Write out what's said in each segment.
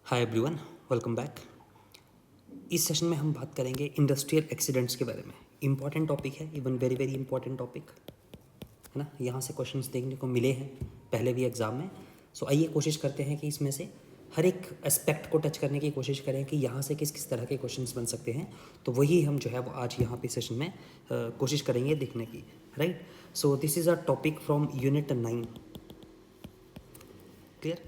Hi everyone, welcome back. इस session में हम बात करेंगे इंडस्ट्रियल एक्सीडेंट्स के बारे में। इंपॉर्टेंट टॉपिक है, even very very important topic है ना। यहाँ से क्वेश्चंस देखने को मिले हैं पहले भी एग्ज़ाम में। सो आइए कोशिश करते हैं कि इसमें से हर एक एस्पेक्ट को टच करने की कोशिश करें कि यहाँ से किस किस तरह के क्वेश्चंस बन सकते हैं। तो वही हम जो है वो आज यहाँ पे सेशन में कोशिश करेंगे देखने की, right. So this is a topic from unit 9। Clear?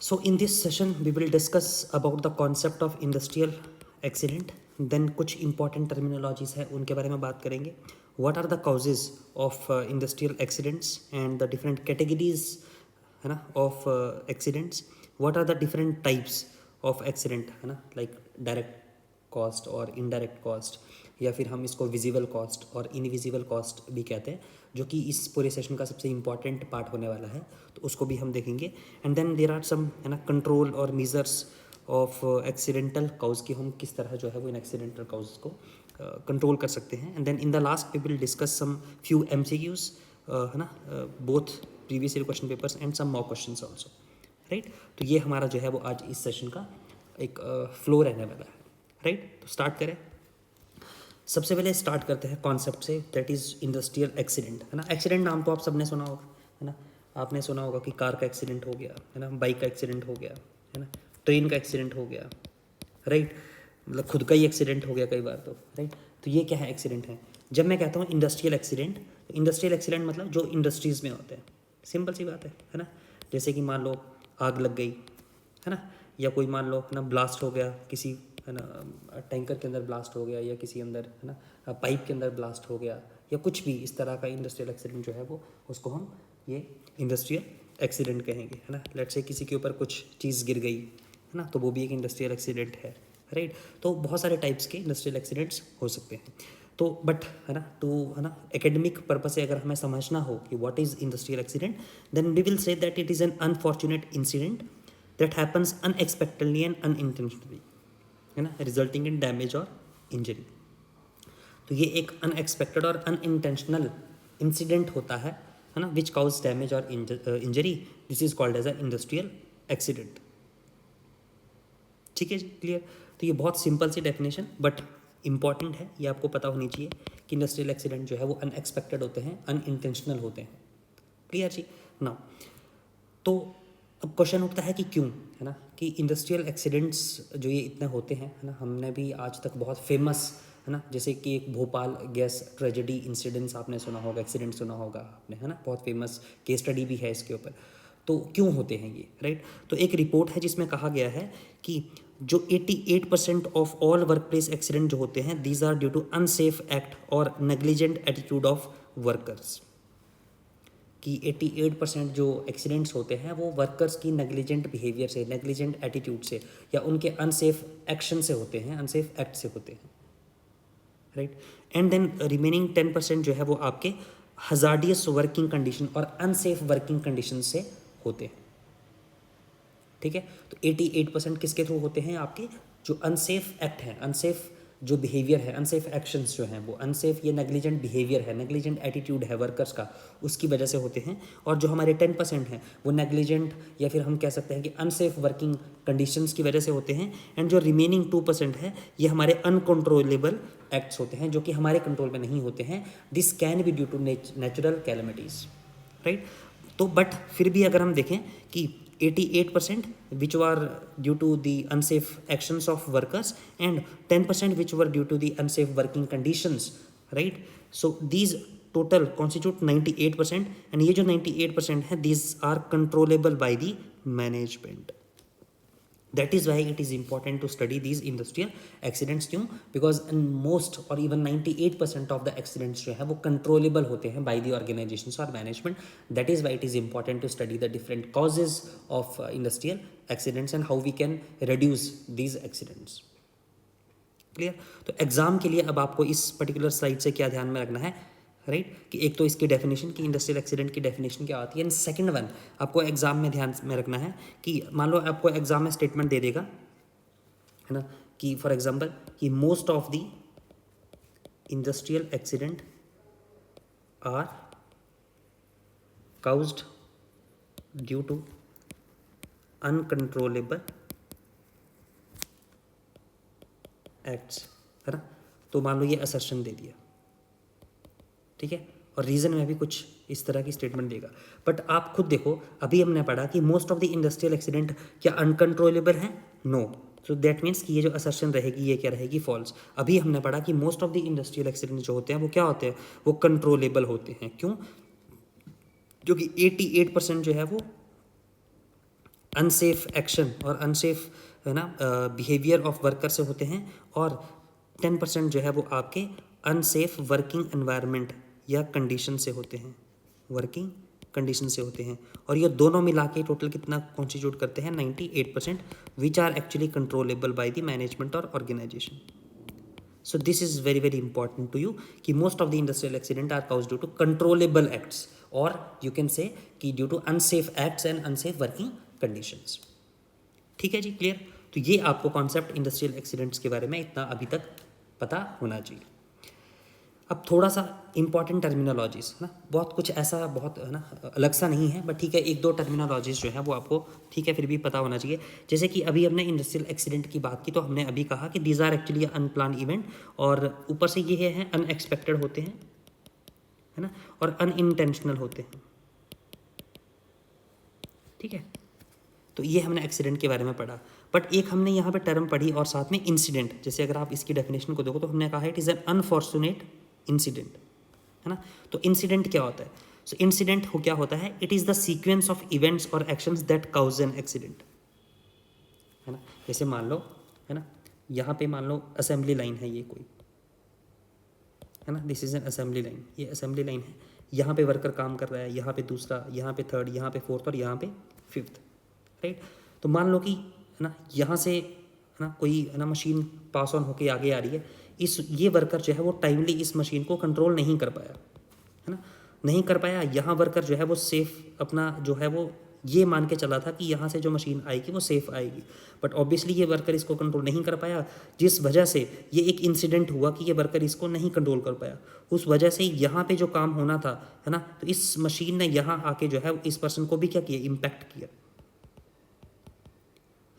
So in this session we will discuss about the concept of industrial accident, then कुछ important terminologies है उनके बारे में बात करेंगे। What are the causes of industrial accidents and the different categories है ना of accidents? What are the different types of accident है ना, like direct कॉस्ट और इनडायरेक्ट कॉस्ट, या फिर हम इसको विजिबल कॉस्ट और इनविजिबल कॉस्ट भी कहते हैं, जो कि इस पूरे सेशन का सबसे इम्पॉर्टेंट पार्ट होने वाला है। तो उसको भी हम देखेंगे। And then there are some है ना कंट्रोल और मेजर्स ऑफ एक्सीडेंटल काउज की हम किस तरह जो है वो इन एक्सीडेंटल काउज को कंट्रोल कर सकते हैं। And then in the last we will discuss some few MCQs है ना, both previous year question papers and some mock questions also, right. तो ये हमारा जो है वो आज इस सेशन का एक फ्लो रहने वाला है, राइट। तो स्टार्ट करें। सबसे पहले स्टार्ट करते हैं कॉन्सेप्ट से, दैट इज़ इंडस्ट्रियल एक्सीडेंट है ना। एक्सीडेंट नाम तो आप सबने सुना होगा है ना। आपने सुना होगा कि कार का एक्सीडेंट हो गया है ना, बाइक का एक्सीडेंट हो गया है ना, ट्रेन का एक्सीडेंट हो गया, राइट। मतलब खुद का ही एक्सीडेंट हो गया कई बार तो, राइट। तो ये क्या है, एक्सीडेंट है। जब मैं कहता हूँ इंडस्ट्रियल एक्सीडेंट, तो इंडस्ट्रियल एक्सीडेंट मतलब जो इंडस्ट्रीज़ में होते हैं, सिंपल सी बात है ना। जैसे कि मान लो आग लग गई है ना, या कोई मान लो है ना ब्लास्ट हो गया किसी है ना टैंकर के अंदर ब्लास्ट हो गया, या किसी अंदर है ना पाइप के अंदर ब्लास्ट हो गया, या कुछ भी इस तरह का इंडस्ट्रियल एक्सीडेंट जो है वो, उसको हम ये इंडस्ट्रियल एक्सीडेंट कहेंगे है ना। लेट्स से किसी के ऊपर कुछ चीज़ गिर गई है ना, तो वो भी एक इंडस्ट्रियल एक्सीडेंट है, राइट। तो बहुत सारे टाइप्स के इंडस्ट्रियल एक्सीडेंट्स हो सकते हैं। तो बट है ना, टू है ना एकेडमिक पर्पज से अगर हमें समझना हो कि what is industrial accident, then we will say that it is an unfortunate incident that happens unexpectedly and unintentionally है ना, रिजल्टिंग इन डैमेज और इंजरी। तो ये एक अनएक्सपेक्टेड और अनइंटेंशनल इंसिडेंट होता है ना, विच काउज डैमेज और injury. This is called as a industrial accident. ठीक है जी, क्लियर। तो ये बहुत सिंपल सी डेफिनेशन बट इंपॉर्टेंट है, ये आपको पता होनी चाहिए कि इंडस्ट्रियल एक्सीडेंट जो है वो अनएक्सपेक्टेड होते हैं, अनइंटेंशनल होते हैं। क्लियर जी ना। तो अब क्वेश्चन उठता है कि क्यों है ना, कि इंडस्ट्रियल एक्सीडेंट्स जो ये इतने होते हैं है ना, हमने भी आज तक बहुत फेमस है ना, जैसे कि एक भोपाल गैस ट्रेजेडी इंसिडेंट्स आपने सुना होगा, एक्सीडेंट सुना होगा आपने है ना, बहुत फेमस केस स्टडी भी है इसके ऊपर। तो क्यों होते हैं ये, राइट। तो एक रिपोर्ट है जिसमें कहा गया है कि जो 88% of all work place accident जो होते हैं, these are due to unsafe act और नेग्लिजेंट एटीट्यूड ऑफ वर्कर्स। कि 88% जो एक्सीडेंट्स होते हैं वो वर्कर्स की नेग्लिजेंट बिहेवियर से, नेग्लिजेंट एटीट्यूड से, या उनके अनसेफ एक्शन से होते हैं, अनसेफ एक्ट से होते हैं, राइट। एंड देन रिमेनिंग 10% जो है वो आपके हजार्डियस वर्किंग कंडीशन और अनसेफ वर्किंग कंडीशन से होते हैं। ठीक है। तो 88% किसके थ्रू होते हैं, आपके जो अनसेफ एक्ट हैं, अनसेफ जो बिहेवियर है, अनसेफ एक्शंस जो हैं वो अनसेफ, ये नेग्लिजेंट बिहेवियर है, नेग्लिजेंट एटीट्यूड है वर्कर्स का, उसकी वजह से होते हैं। और जो हमारे 10% हैं वो नेग्लिजेंट, या फिर हम कह सकते हैं कि अनसेफ वर्किंग कंडीशंस की वजह से होते हैं। एंड जो रिमेनिंग 2% है ये हमारे अनकंट्रोलेबल एक्ट्स होते हैं, जो कि हमारे कंट्रोल में नहीं होते हैं। This can be due to natural calamities, right. तो बट फिर भी अगर हम देखें कि 88% which were due to the unsafe actions of workers and 10% which were due to the unsafe working conditions, right? So these total constitute 98%, and ये जो 98% है, these are controllable by the management. That is why it is important to study these industrial accidents। क्यों? Because in most or even 98% of the accidents जो है वो controllable होते हैं by the organizations or management। That is why it is important to study the different causes of industrial accidents and how we can reduce these accidents। Clear. तो exam के लिए अब आपको इस पर्टिकुलर स्लाइड से क्या ध्यान में रखना है, राइट, कि एक तो इसकी डेफिनेशन की इंडस्ट्रियल एक्सीडेंट की डेफिनेशन क्या आती है, एंड सेकंड वन आपको एग्जाम में ध्यान में रखना है कि मान लो आपको एग्जाम में स्टेटमेंट दे देगा है ना, कि फॉर एग्जांपल कि most of the industrial accident are caused due to uncontrollable acts, है ना। तो मान लो ये असर्शन दे दिया, ठीक है, और रीज़न में भी कुछ इस तरह की स्टेटमेंट देगा। बट आप खुद देखो, अभी हमने पढ़ा कि most of the industrial accident क्या अनकंट्रोलेबल हैं? नो। सो दैट मीन्स कि ये जो असर्शन रहेगी ये क्या रहेगी? फॉल्स। अभी हमने पढ़ा कि most of the industrial accident जो होते हैं वो क्या होते हैं? वो कंट्रोलेबल होते हैं। क्यों? क्योंकि 88% जो है वो अनसेफ एक्शन और अनसेफ, है ना, बिहेवियर ऑफ वर्कर से होते हैं, और 10% जो है वो आपके अनसेफ वर्किंग एनवायरनमेंट या कंडीशन से होते हैं, वर्किंग कंडीशन से होते हैं। और ये दोनों मिला के टोटल कितना कॉन्स्टिट्यूट करते हैं? 98%, which are actually controllable by the management और organisation. So this is very very important to you कि most of the industrial accident are caused due to controllable acts, or you can say कि due to unsafe acts and unsafe working conditions। ठीक है जी, clear. तो ये आपको concept industrial accidents के बारे में इतना अभी तक पता होना चाहिए। अब थोड़ा सा इंपॉर्टेंट टर्मिनोलॉजीज, है ना, बहुत कुछ ऐसा बहुत, है ना, अलग सा नहीं है, बट ठीक है, एक दो टर्मिनोलॉजीज जो है वो आपको, ठीक है, फिर भी पता होना चाहिए। जैसे कि अभी हमने इंडस्ट्रियल एक्सीडेंट की बात की, तो हमने अभी कहा कि these are actually unplanned event, और ऊपर से ये है अनएक्सपेक्टेड होते हैं, है ना, और अनइंटेंशनल होते हैं, ठीक है। तो ये हमने एक्सीडेंट के बारे में पढ़ा। बट एक हमने यहाँ पे टर्म पढ़ी और साथ में इंसिडेंट, जैसे अगर आप इसकी डेफिनेशन को देखो तो हमने कहा it is an unfortunate incident, है ना। तो इंसिडेंट क्या होता है? सो इंसिडेंट हो क्या होता है? It is the sequence of events और actions that cause an accident, है ना। जैसे मान लो, है ना, यहाँ पे मान लो असेंबली लाइन है ये कोई, है ना, this is an assembly line, ये असेंबली लाइन है, यहाँ पे वर्कर काम कर रहा है, यहाँ पे दूसरा, यहाँ पे थर्ड, यहाँ पे फोर्थ और यहाँ पे फिफ्थ, राइट। तो मान लो कि, है ना, यहाँ से, है ना, कोई, है ना, मशीन पास ऑन होके आगे आ रही है, ये वर्कर जो है वो टाइमली इस मशीन को कंट्रोल नहीं कर पाया, है ना, नहीं कर पाया। यहाँ वर्कर जो है वो सेफ अपना जो है वो ये मान के चला था कि यहाँ से जो मशीन आएगी वो सेफ आएगी, बट ऑब्वियसली ये वर्कर इसको कंट्रोल नहीं कर पाया, जिस वजह से ये एक इंसिडेंट हुआ कि ये वर्कर इसको नहीं कंट्रोल कर पाया। उस वजह से यहाँ पे जो काम होना था, है ना, तो इस मशीन ने यहाँ आके जो है इस पर्सन को भी क्या किया? इम्पैक्ट किया,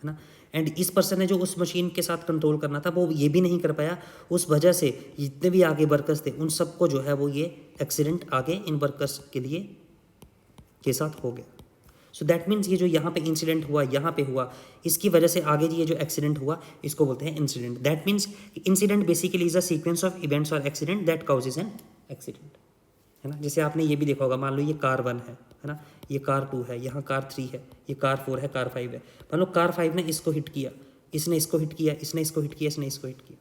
है ना। एंड इस पर्सन ने जो उस मशीन के साथ कंट्रोल करना था वो ये भी नहीं कर पाया, उस वजह से जितने भी आगे वर्कर्स थे उन सबको जो है वो ये एक्सीडेंट आगे इन वर्कर्स के लिए के साथ हो गया। सो दैट मीन्स ये जो यहाँ पे इंसिडेंट हुआ, यहाँ पे हुआ, इसकी वजह से आगे ये जो एक्सीडेंट हुआ इसको बोलते हैं incident. That means incident basically is a sequence of events और accident that causes an accident, है ना। जैसे आपने ये भी देखा होगा, मान लो ये कार 1 है ना, ये कार 2 है, यहाँ कार 3 है, ये कार 4 है, कार 5 है। मान लो कार 5 ने इसको हिट किया, इसने इसको हिट किया, इसने इसको हिट किया, इसने इसको हिट किया।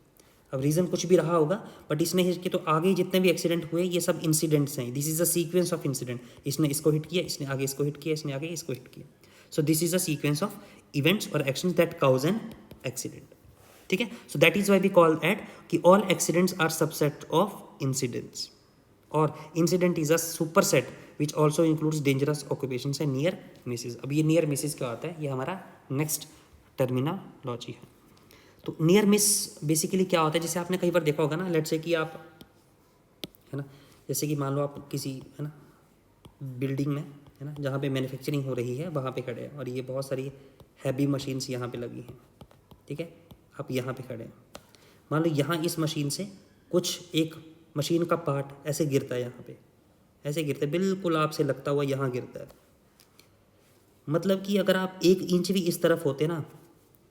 अब रीज़न कुछ भी रहा होगा, बट इसने हिट किया, तो आगे जितने भी एक्सीडेंट हुए ये सब इंसिडेंट्स हैं। This is a sequence of incident. इसने इसको हिट किया, इसने आगे इसको हिट किया, इसने आगे इसको हिट किया। So this is a sequence of events और actions that cause an accident, ठीक है। So that is why we call at कि all accidents are subset of incidents, और incident is a superset which also includes dangerous occupations and near misses. अब ये near Mrs क्या होता है? ये हमारा नेक्स्ट टर्मिनोलॉजी है। तो नियर मिस बेसिकली क्या होता है? जैसे आपने कई बार देखा होगा ना, लेट्स से कि आप, है ना, जैसे कि मान लो आप किसी, है ना, बिल्डिंग में, है ना, जहाँ पे मैन्युफैक्चरिंग हो रही है वहाँ पे खड़े हैं, और ये बहुत सारी हैवी मशीन्स यहाँ पे लगी हैं, ठीक है, आप यहाँ पे खड़े हैं। मान लो यहाँ इस मशीन से कुछ एक मशीन का पार्ट ऐसे गिरता है, यहाँ पे ऐसे गिरता है, बिल्कुल आपसे लगता हुआ यहाँ गिरता है। मतलब कि अगर आप 1 इंच भी इस तरफ होते ना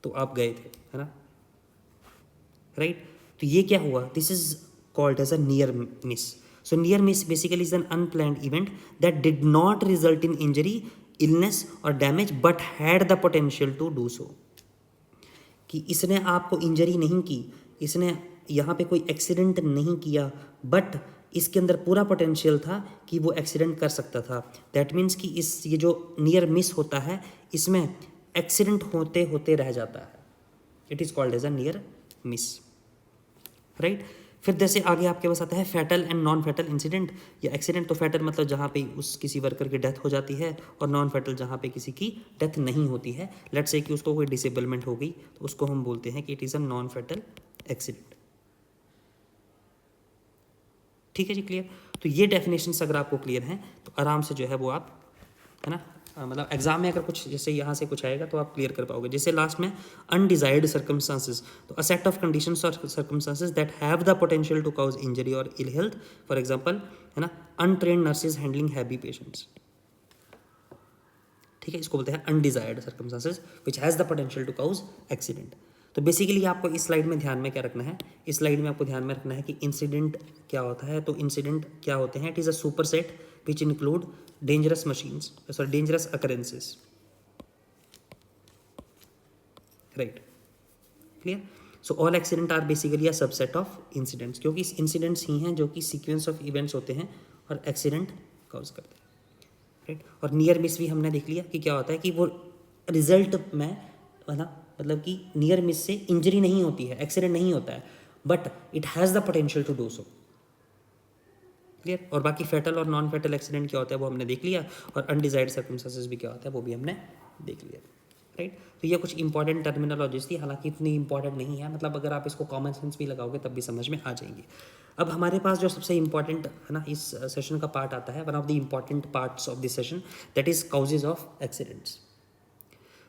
तो आप गए थे, है ना, राइट। तो ये क्या हुआ? This is called as a near miss. So near miss basically is an unplanned event that did not result in injury, illness और damage but had the potential to do so. कि इसने आपको injury नहीं की, इसने यहाँ पे कोई एक्सीडेंट नहीं किया, बट इसके अंदर पूरा पोटेंशियल था कि वो एक्सीडेंट कर सकता था। दैट मीन्स कि ये जो नियर मिस होता है इसमें एक्सीडेंट होते होते रह जाता है। It is called as a near miss, right. फिर जैसे आगे आपके पास आता है fatal and non fatal incident या एक्सीडेंट। तो फैटल मतलब जहाँ पे उस किसी वर्कर की डेथ हो जाती है, और नॉन फैटल जहाँ पे किसी की डेथ नहीं होती है। लेट्स से कि उसको कोई डिसेबलमेंट हो गई तो उसको हम बोलते हैं कि it is a non fatal accident, ठीक है जी, क्लियर। तो ये डेफिनेशंस अगर आपको क्लियर हैं तो आराम से जो है वो आप, है ना, मतलब एग्जाम में अगर कुछ जैसे यहाँ से कुछ आएगा तो आप क्लियर कर पाओगे। जैसे लास्ट में अनडिजायर्ड सर्कमस्टांसेस, तो अ सेट ऑफ कंडीशंस और circumstances that have the potential to cause injury और इल हेल्थ, फॉर एग्जांपल है ना untrained nurses handling heavy patients, ठीक है, इसको बोलते हैं undesired circumstances which has the potential to cause accident. तो बेसिकली आपको इस स्लाइड में ध्यान में क्या रखना है, इस स्लाइड में आपको ध्यान में रखना है कि इंसिडेंट क्या होता है। तो इंसिडेंट क्या होते हैं, it is a super set which include dangerous machines, sorry dangerous occurrences, right, clear. So all accident are basically a subset of incidents, क्योंकि इंसिडेंट्स ही हैं जो कि सीक्वेंस ऑफ इवेंट्स होते हैं और एक्सीडेंट कॉज करते हैं, राइट। और नियर मिस भी हमने देख लिया कि क्या होता है कि वो रिजल्ट में है ना, मतलब कि नियर मिस से इंजरी नहीं होती है, एक्सीडेंट नहीं होता है, but it has the potential to do so, clear. और बाकी फेटल और नॉन फेटल एक्सीडेंट क्या होता है वो हमने देख लिया, और अनडिजायर्ड सर्कमस्टेंसेस भी क्या होता है वो भी हमने देख लिया, राइट। तो ये कुछ इंपॉर्टेंट टर्मिनोलॉजीज थी, हालांकि इतनी इंपॉर्टेंट नहीं है, मतलब अगर आप इसको कॉमन सेंस भी लगाओगे तब भी समझ में आ जाएंगे। अब हमारे पास जो सबसे इंपॉर्टेंट है ना इस सेशन का पार्ट आता है, one of the important parts of this session, that is causes of accidents.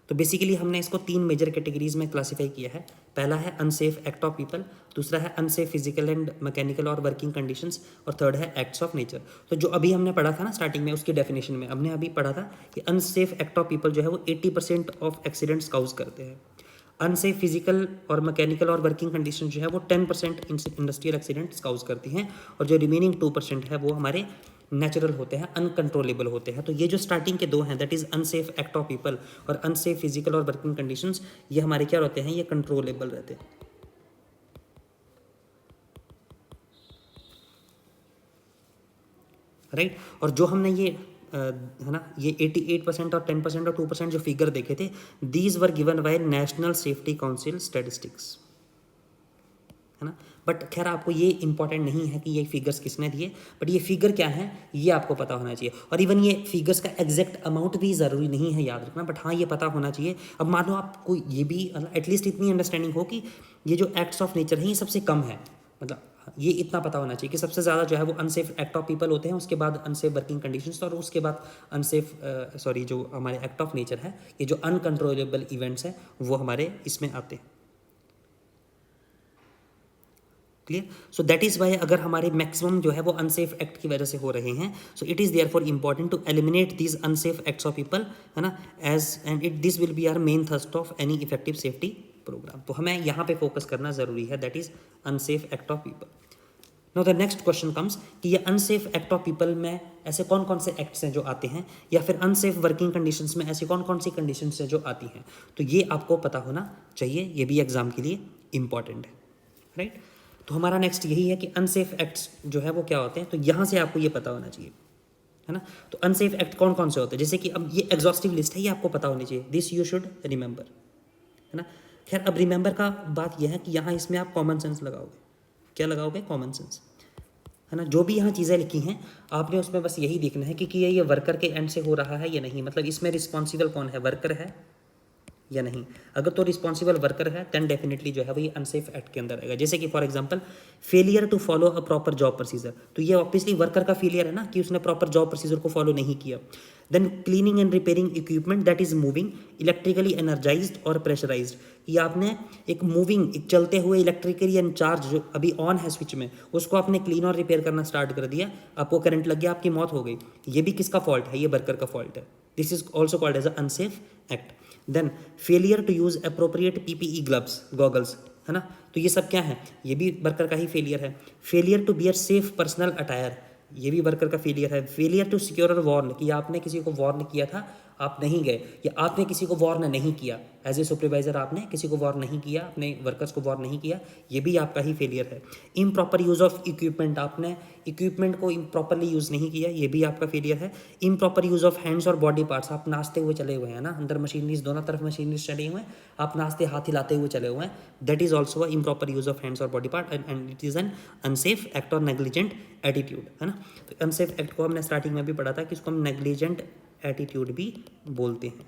तो बेसिकली हमने इसको 3 मेजर कैटेगरीज में क्लासीफाई किया है। पहला है अनसेफ एक्ट ऑफ पीपल, दूसरा है अनसेफ फिजिकल एंड मैकेनिकल और वर्किंग कंडीशंस, और थर्ड है एक्ट्स ऑफ नेचर। तो जो अभी हमने पढ़ा था ना स्टार्टिंग में, उसकी डेफिनेशन में हमने अभी पढ़ा था कि अनसेफ एक्ट ऑफ पीपल जो है वो 80% ऑफ एक्सीडेंट्स काउज करते हैं। अनसेफ फिजिकल और मैकेनिकल और वर्किंग कंडीशन जो है वो 10% इंडस्ट्रियल एक्सीडेंट्स काउज करती हैं, और जो रिमेनिंग 2% है वो हमारे नेचुरल होते हैं, अनकंट्रोलेबल होते हैं। तो ये जो स्टार्टिंग के 2 हैं, that is unsafe act of people और अनसेफ फिजिकल और वर्किंग कंडीशंस, ये हमारे क्या रहते हैं, ये कंट्रोलेबल रहते हैं, राइट। और जो हमने ये है ना ये 88% और 10% और 2% जो फिगर देखे थे, these were given by national safety council statistics, है ना। बट खैर आपको ये इंपॉर्टेंट नहीं है कि ये फिगर्स किसने दिए, बट ये फिगर क्या है ये आपको पता होना चाहिए। और इवन ये फिगर्स का एग्जैक्ट अमाउंट भी ज़रूरी नहीं है याद रखना, बट हाँ ये पता होना चाहिए। अब मान लो आपको ये भी एटलीस्ट इतनी अंडरस्टैंडिंग हो कि ये जो एक्ट्स ऑफ नेचर हैं ये सबसे कम है, मतलब ये इतना पता होना चाहिए कि सबसे ज़्यादा जो है वो अनसेफ एक्ट ऑफ पीपल होते हैं, उसके बाद अनसेफ वर्किंग कंडीशंस, और उसके बाद अनसेफ सॉरी जो हमारे एक्ट ऑफ नेचर है, ये जो अनकंट्रोलेबल इवेंट्स हैं वो हमारे इसमें आते हैं, clear. So that is why अगर हमारे मैक्सिमम जो है वो अनसेफ एक्ट की वजह से हो रहे हैं, so it is there for important to eliminate these unsafe acts of people, है ना, as and it this will be our main thrust of any effective safety programme. तो हमें यहाँ पे फोकस करना जरूरी है, that is unsafe act of people. Now the next question comes कि ये अनसेफ एक्ट ऑफ पीपल में ऐसे कौन कौन से एक्ट्स हैं जो आते हैं, या फिर अनसेफ वर्किंग कंडीशंस में ऐसी कौन कौन सी कंडीशंस हैं जो आती हैं। तो ये आपको पता होना चाहिए, ये भी एग्जाम के लिए इंपॉर्टेंट है, राइट। तो हमारा नेक्स्ट यही है कि अनसेफ एक्ट्स जो है वो क्या होते हैं, तो यहाँ से आपको ये पता होना चाहिए, है ना। तो अनसेफ एक्ट कौन कौन से होते हैं, जैसे कि अब ये एग्जॉस्टिव लिस्ट है, ये आपको पता होनी चाहिए, दिस यू शुड रिमेंबर, है ना। खैर अब रिमेंबर का बात यह है कि यहाँ इसमें आप कॉमन सेंस लगाओगे, क्या लगाओगे, कॉमन सेंस, है ना। जो भी यहाँ चीज़ें लिखी हैं आपने उसमें बस यही देखना है कि ये वर्कर के एंड से हो रहा है या नहीं, मतलब इसमें रिस्पॉन्सिबल कौन है, वर्कर है या नहीं। अगर तो रिस्पॉन्सिबल वर्कर है देन डेफिनेटली जो है वो ये अनसेफ एक्ट के अंदर आएगा। जैसे कि for example failure to follow a proper job procedure, तो ये ऑब्वियसली वर्कर का फेलियर है ना कि उसने प्रॉपर जॉब प्रोसीजर को फॉलो नहीं किया। Then cleaning and repairing equipment that is moving electrically energised और प्रेशराइज्ड, ये आपने एक मूविंग एक चलते हुए इलेक्ट्रिकली एनचार्ज जो अभी ऑन है स्विच में, उसको आपने क्लीन और रिपेयर करना स्टार्ट कर दिया, आपको करंट लग गया, आपकी मौत हो गई, ये भी किसका फॉल्ट है, ये वर्कर का फॉल्ट है। This is also called as a unsafe act. Then failure to use appropriate PPE gloves goggles, है ना, तो ये सब क्या है, ये भी वर्कर का ही फेलियर है। Failure to bear safe personal attire, ये भी वर्कर का फेलियर है। फेलियर टू सिक्योर और वार्न, कि आपने किसी को वार्न किया था आप नहीं गए, या आपने किसी को वार्न नहीं किया, एज ए सुपरवाइजर आपने किसी को वार्न नहीं किया, अपने वर्कर्स को वार्न नहीं किया, ये भी आपका ही फेलियर है। इम्प्रॉपर यूज़ ऑफ इक्विपमेंट, आपने इक्विपमेंट को इम्प्रॉपरली यूज़ नहीं किया, ये भी आपका फेलियर है। इम्प्रॉपर यूज़ ऑफ हैंड्स और बॉडी पार्ट्स, आप नाचते हुए चले हुए हैं ना, अंदर मशीनरीज दोनों तरफ मशीनरीज चले हुए हैं, आप नाचते हाथ हिलाते हुए चले हुए हैं, that is also a improper use of hands और body part and it is an unsafe act और नेग्लिजेंट एटीट्यूड, है ना। तो अनसेफ एक्ट को हमने स्टार्टिंग में भी पढ़ा था कि इसको हम नेग्लिजेंट एटीट्यूड भी बोलते हैं।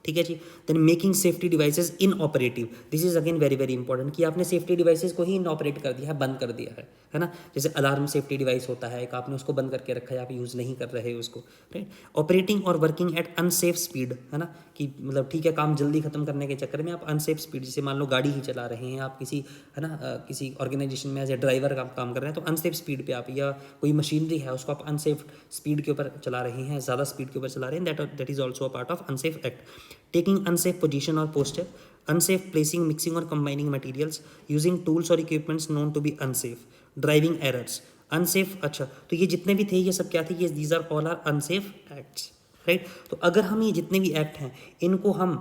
ठीक है जी। Then making safety devices inoperative, this is again very very important कि आपने सेफ्टी डिवाइसेस को ही इन ऑपरेट कर दिया है, बंद कर दिया है ना। जैसे अलार्म सेफ्टी डिवाइस होता है एक, आपने उसको बंद करके रखा है, आप यूज़ नहीं कर रहे उसको, राइट। ऑपरेटिंग और वर्किंग एट अनसेफ स्पीड, है ना, कि मतलब ठीक है काम जल्दी खत्म करने के चक्कर में आप अनसेफ स्पीड, जैसे मान लो गाड़ी ही चला रहे हैं आप किसी, है ना, किसी ऑर्गेनाइजेशन में एज ए ड्राइवर का काम कर रहे हैं, तो अनसेफ स्पीड पे आप, या कोई मशीनरी है उसको आप अनसेफ स्पीड के ऊपर चला रहे हैं, ज़्यादा स्पीड के ऊपर चला रहे हैं, that is also a part of unsafe act. Taking unsafe position or posture, unsafe placing, mixing or combining materials, using tools or equipments known to be unsafe, driving errors, unsafe। अच्छा, तो ये जितने भी थे ये सब क्या थे, ये these are all are unsafe acts, right. तो अगर हम ये जितने भी एक्ट हैं इनको हम,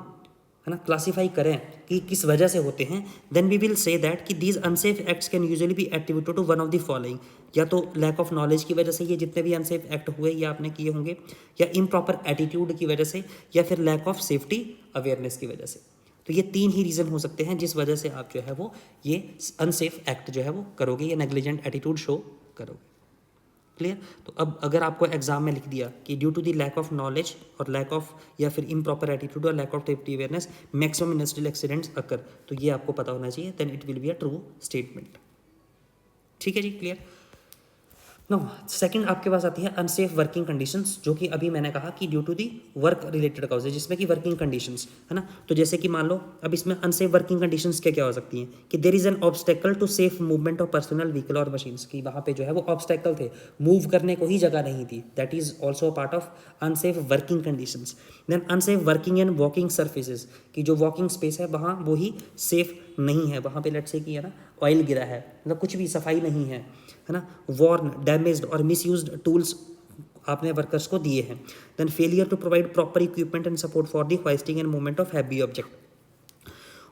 है ना, क्लासीफाई करें कि किस वजह से होते हैं, then we will say that कि these unsafe acts can usually be attributed to one of the following, या तो लैक ऑफ नॉलेज की वजह से ये जितने भी अनसेफ एक्ट हुए ये आपने किए होंगे, या इम्प्रॉपर एटीट्यूड की वजह से, या फिर लैक ऑफ सेफ्टी अवेयरनेस की वजह से। तो ये तीन ही रीज़न हो सकते हैं जिस वजह से आप जो है वो ये अनसेफ एक्ट जो है वो करोगे, या नेग्लिजेंट एटीट्यूड शो करोगे। क्लियर। तो अब अगर आपको एग्जाम में लिख दिया कि due to the lack of knowledge और लैक ऑफ, या फिर इम्प्रॉपर एटीट्यूड और lack of safety awareness maximum industrial accidents occur, तो ये आपको पता होना चाहिए, then it will be a true statement. ठीक है जी, क्लियर। नो, सेकंड आपके पास आती है अनसेफ वर्किंग कंडीशंस, जो कि अभी मैंने कहा कि due to the work related causes, जिसमें कि वर्किंग कंडीशंस, है ना। तो जैसे कि मान लो अब इसमें अनसेफ वर्किंग कंडीशंस क्या क्या हो सकती हैं, कि there is an obstacle to safe movement of personal vehicle और मशीन्स, की वहाँ पे जो है वो ऑब्स्टेकल थे, मूव करने को ही जगह नहीं थी, that is also part of unsafe working conditions. Then unsafe working and walking surfaces, की जो वॉकिंग स्पेस है वहाँ वो ही सेफ नहीं है, वहाँ पे लेट्स से कि, है ना, ऑयल गिरा है, मतलब कुछ भी सफाई नहीं है ना, वॉर्न, डैमेज्ड और मिसयूज्ड टूल्स आपने वर्कर्स को दिए हैं। Then failure to provide proper equipment and support for the hoisting and movement of heavy object,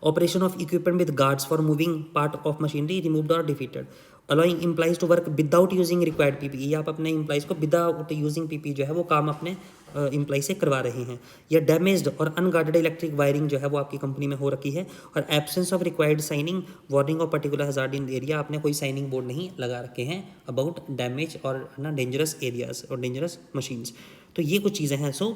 operation of equipment with guards for moving part of machinery removed और defeated, allowing employees to work without using required PPE, आप अपने employees को without using PPE जो है वो काम अपने employ से करवा रहे हैं, या डैमेज्ड और अनगार्डेड इलेक्ट्रिक वायरिंग जो है वो आपकी कंपनी में हो रखी है, और absence of required signing warning of particular hazard in area, आपने कोई साइनिंग बोर्ड नहीं लगा रखे हैं अबाउट डैमेज और ना डेंजरस एरियाज और डेंजरस मशीन्स। तो ये कुछ चीज़ें हैं। सो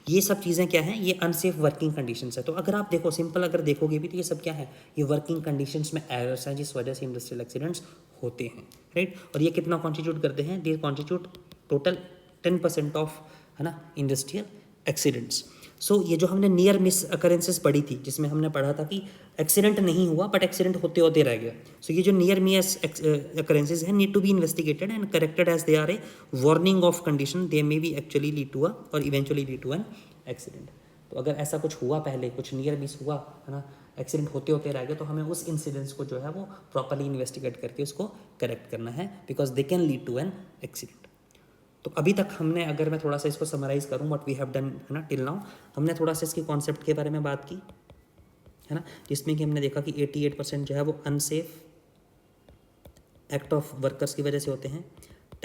ये सब चीज़ें क्या हैं, ये अनसेफ वर्किंग कंडीशंस है। तो अगर आप देखो सिंपल अगर देखोगे भी तो ये सब क्या है, ये वर्किंग कंडीशंस में एरर्स हैं जिस वजह से इंडस्ट्रियल एक्सीडेंट्स होते हैं, राइट। और ये कितना कॉन्स्टिट्यूट करते हैं, दे कॉन्स्टिट्यूट टोटल 10% ऑफ, है ना, इंडस्ट्रियल एक्सीडेंट्स। सो ये जो हमने नियर मिस अकरेंसेस पढ़ी थी, जिसमें हमने पढ़ा था कि एक्सीडेंट नहीं हुआ बट एक्सीडेंट होते होते रह गया, सो ये जो नियर मिस अकरेंसेस हैं need to be investigated and corrected as they are a warning of condition, they may be actually lead to a और eventually lead to an accident. तो अगर ऐसा कुछ हुआ पहले, कुछ नियर मिस हुआ, है ना, एक्सीडेंट होते होते रह गया, तो हमें उस इंसिडेंट्स को जो है वो प्रॉपरली इन्वेस्टिगेट करके उसको करेक्ट करना है, because they can lead to an accident. तो अभी तक हमने, अगर मैं थोड़ा सा इसको समराइज करूं व्हाट वी हैव डन, है ना, टिल नाउ, हमने थोड़ा सा इसके कॉन्सेप्ट के बारे में बात की, है ना, जिसमें कि हमने देखा कि 88% जो है वो अनसेफ एक्ट ऑफ वर्कर्स की वजह से होते हैं,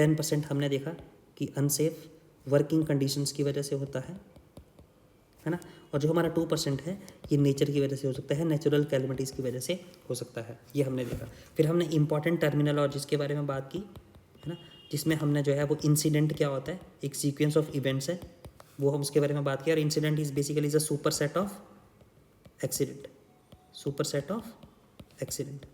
10% हमने देखा कि अनसेफ वर्किंग कंडीशंस की वजह से होता है ना, और जो हमारा 2% है ये नेचर की वजह से हो सकता है, नेचुरल कैलमिटीज़ की वजह से हो सकता है, ये हमने देखा। फिर हमने इंपॉर्टेंट टर्मिनोलॉजीज़ के बारे में बात की, है ना, जिसमें हमने जो है वो इंसिडेंट क्या होता है, एक सीक्वेंस ऑफ इवेंट्स है, वो हम उसके बारे में बात किया। और incident is basically is a super set of accident, super set of accident,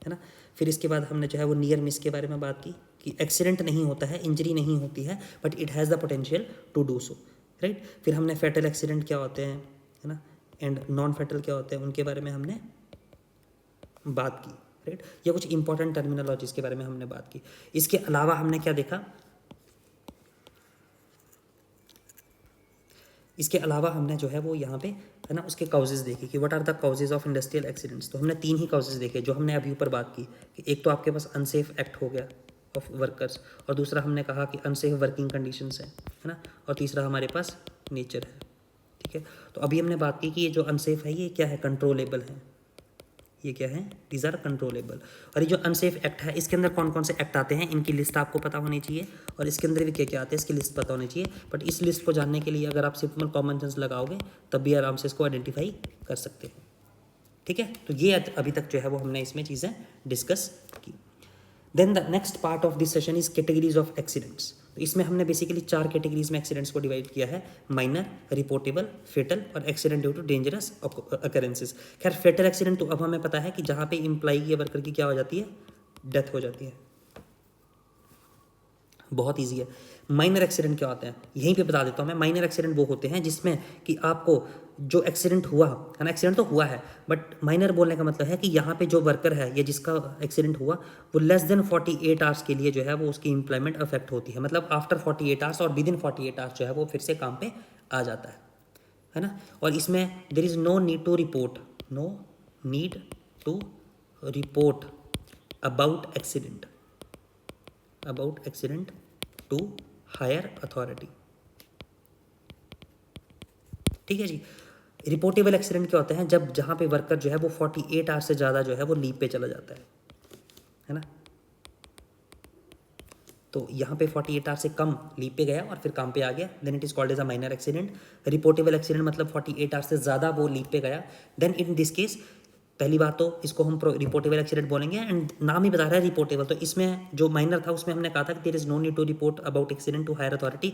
है ना। फिर इसके बाद हमने जो है वो नियर मिस के बारे में बात की कि एक्सीडेंट नहीं होता है, इंजरी नहीं होती है, but it has the potential to do so, right. फिर हमने फैटल एक्सीडेंट क्या होते हैं, है ना, एंड नॉन फैटल क्या होते हैं, उनके बारे में हमने बात की, राइट। ये कुछ इंपॉर्टेंट टर्मिनोलॉजीज़ के बारे में हमने बात की। इसके अलावा हमने क्या देखा, इसके अलावा हमने जो है वो यहाँ पे, है ना, उसके काउजेज़ देखे कि what are the causes of industrial accidents. तो हमने 3 ही काउजेज़ देखे जो हमने अभी ऊपर बात की, कि एक तो आपके पास अनसेफ एक्ट हो गया ऑफ वर्कर्स, और दूसरा हमने कहा कि अनसेफ वर्किंग कंडीशंस है ना, और तीसरा हमारे पास नेचर है, ठीक है। तो अभी हमने बात की कि ये जो अनसेफ है ये क्या है, कंट्रोलेबल है, ये क्या है, दीज आर कंट्रोलेबल। और ये जो अनसेफ एक्ट है इसके अंदर कौन कौन से एक्ट आते हैं, इनकी लिस्ट आपको पता होनी चाहिए, और इसके अंदर भी क्या क्या आते हैं इसकी लिस्ट पता होनी चाहिए। बट इस लिस्ट को जानने के लिए अगर आप सिंपल कॉमन सेंस लगाओगे तब भी आराम से इसको आइडेंटिफाई कर सकते हैं, ठीक है। तो ये अभी तक जो है वो हमने इसमें चीज़ें डिस्कस की। Then the next part of this session is categories of accidents. तो इसमें हमने बेसिकली 4 कैटेगरीज में एक्सीडेंट्स को डिवाइड किया है, माइनर, रिपोर्टेबल, फेटल और accident due to dangerous occurrences. खैर फेटल एक्सीडेंट तो अब हमें पता है कि जहाँ पे इम्प्लाई या वर्कर की क्या हो जाती है, डेथ हो जाती है, बहुत ईजी है। माइनर एक्सीडेंट क्या होते हैं यहीं पे बता देता हूँ मैं। माइनर एक्सीडेंट वो होते हैं जिसमें कि आपको जो एक्सीडेंट हुआ है ना, एक्सीडेंट तो हुआ है बट माइनर बोलने का मतलब है कि यहाँ पे जो वर्कर है या जिसका एक्सीडेंट हुआ वो लेस देन 48 आवर्स के लिए जो है वो उसकी एम्प्लॉयमेंट अफेक्ट होती है, मतलब आफ्टर 48 आवर्स और विद इन 48 आवर्स जो है वो फिर से काम पे आ जाता है ना। और इसमें there is no need to report, no need to report about accident to higher authority. ठीक है जी। रिपोर्टेबल एक्सीडेंट क्या होते हैं, जब जहाँ पे वर्कर जो है वो 48 आवर्स से ज़्यादा जो है वो लीव पे चला जाता है ना। तो यहाँ पे 48 आवर्स से कम लीव पे गया और फिर काम पे आ गया, then it is called as a minor accident. Reportable accident मतलब 48 आवर्स से ज़्यादा वो लीव पे गया, देन इन दिस केस पहली बात तो इसको हम रिपोर्टेबल एक्सीडेंट बोलेंगे, एंड नाम ही बता रहा है रिपोर्टेबल। तो इसमें जो माइनर था उसमें हमने कहा था कि there is no need to report about accident to higher authority,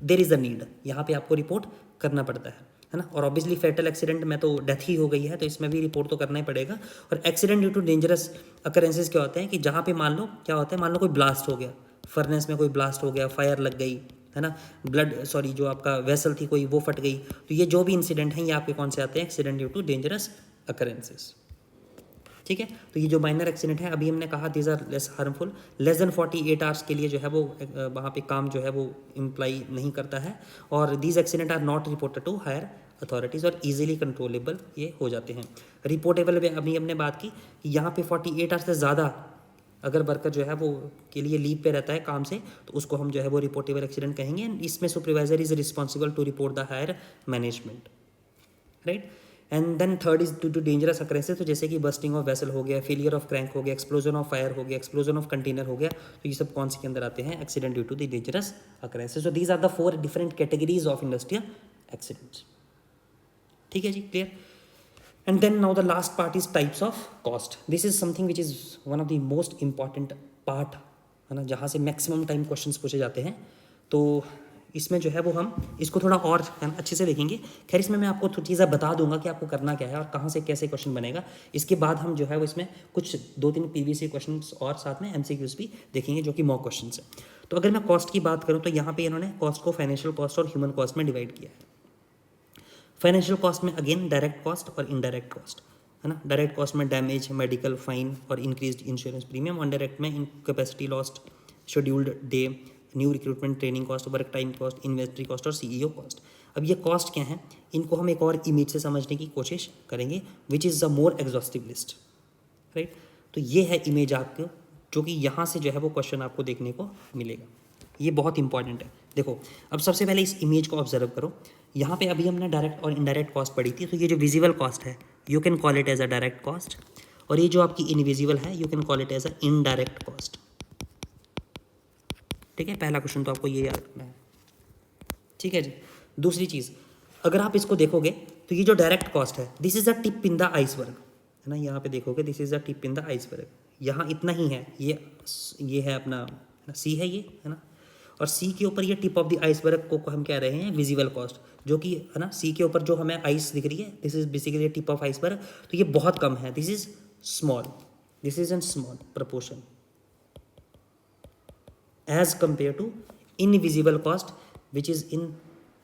there is the need, यहाँ पे आपको रिपोर्ट करना पड़ता है ना। और ऑब्वियसली फेटल एक्सीडेंट में तो डेथ ही हो गई है तो इसमें भी रिपोर्ट तो करना ही पड़ेगा। और accident due to dangerous occurrences क्या होते हैं कि जहाँ पे मान लो क्या होता है, मान लो कोई ब्लास्ट हो गया, फर्नेस में कोई ब्लास्ट हो गया, फायर लग गई है ना, जो आपका वेसल थी कोई वो फट गई, तो ये जो भी इंसिडेंट हैं ये आपके कौन से आते हैं, accident due to dangerous occurrences. ठीक है। तो ये जो माइनर एक्सीडेंट है अभी हमने कहा these are less harmful, less than 48 hours के लिए जो है वो वहाँ पे काम जो है वो इम्प्लाई नहीं करता है, और these accident are not reported to higher authorities और इजीली कंट्रोलेबल ये हो जाते हैं। रिपोर्टेबल में अभी हमने बात की कि यहाँ पे 48 आवर्स से ज़्यादा अगर वर्कर जो है वो के लिए लीव पे रहता है काम से तो उसको हम जो है वो रिपोर्टेबल एक्सीडेंट कहेंगे। इसमें supervisor is responsible to report the higher management, right. And then third is to dangerous occurrences, तो जैसे कि बस्टिंग ऑफ वेसल हो गया, फेलियर ऑफ क्रैंक हो गया, एक्सप्लोजन ऑफ फायर हो गया, एक्सप्लोजन ऑफ कंटेनर हो गया, तो ये सब कौन से के अंदर आते हैं, accident due to the dangerous occurrences. So these are the 4 different categories of industrial accidents. ठीक है जी, clear. And then now the last part is types of cost. This is something which is one of the most important part, है ना, जहाँ से maximum time questions पूछे जाते हैं। तो इसमें जो है वो हम इसको थोड़ा और अच्छे से देखेंगे। खैर इसमें मैं आपको चीज़ें बता दूंगा कि आपको करना क्या है और कहाँ से कैसे क्वेश्चन बनेगा। इसके बाद हम जो है वो इसमें कुछ 2-3 पीवीसी क्वेश्चन और साथ में एमसीक्यूज भी देखेंगे जो कि मॉक क्वेश्चन है। तो अगर मैं कॉस्ट की बात करूँ तो यहाँ पे इन्होंने कॉस्ट को फाइनेंशियल कॉस्ट और ह्यूमन कॉस्ट में डिवाइड किया है। फाइनेंशियल कॉस्ट में अगेन डायरेक्ट कॉस्ट और इनडायरेक्ट कॉस्ट, है ना। डायरेक्ट कॉस्ट में डैमेज, मेडिकल, फाइन और इंक्रीज्ड इंश्योरेंस प्रीमियम। इनडायरेक्ट में capacity lost, scheduled day, new recruitment, training cost, work time cost, inventory cost और सीईओ कॉस्ट। अब ये कॉस्ट क्या है, इनको हम एक और इमेज से समझने की कोशिश करेंगे, which is the more exhaustive list, right. तो ये है इमेज आपको, जो कि यहाँ से जो है वो क्वेश्चन आपको देखने को मिलेगा। ये बहुत इंपॉर्टेंट है। देखो अब सबसे पहले इस इमेज को ऑब्जर्व करो। यहाँ पे अभी हमने डायरेक्ट और इनडायरेक्ट कॉस्ट पढ़ी थी, तो ये जो विजिबल कॉस्ट है you can call it as a direct cost, और ये जो आपकी इनविजिबल है you can call it as a indirect cost. ठीक है, पहला क्वेश्चन तो आपको ये याद रखना है। ठीक है जी। दूसरी चीज़, अगर आप इसको देखोगे तो ये जो डायरेक्ट कॉस्ट है this is a tip in the iceberg, है ना। यहाँ पे देखोगे this is a tip in the iceberg, यहाँ इतना ही है, ये है अपना सी है ये, है ना। और सी के ऊपर ये टिप ऑफ द आइसबर्ग को हम कह रहे हैं विजिबल कॉस्ट, जो कि है ना सी के ऊपर जो हमें आइस दिख रही है this is basically tip of iceberg. तो ये बहुत कम है, this is small, this is in small proportion as compared to invisible cost which is in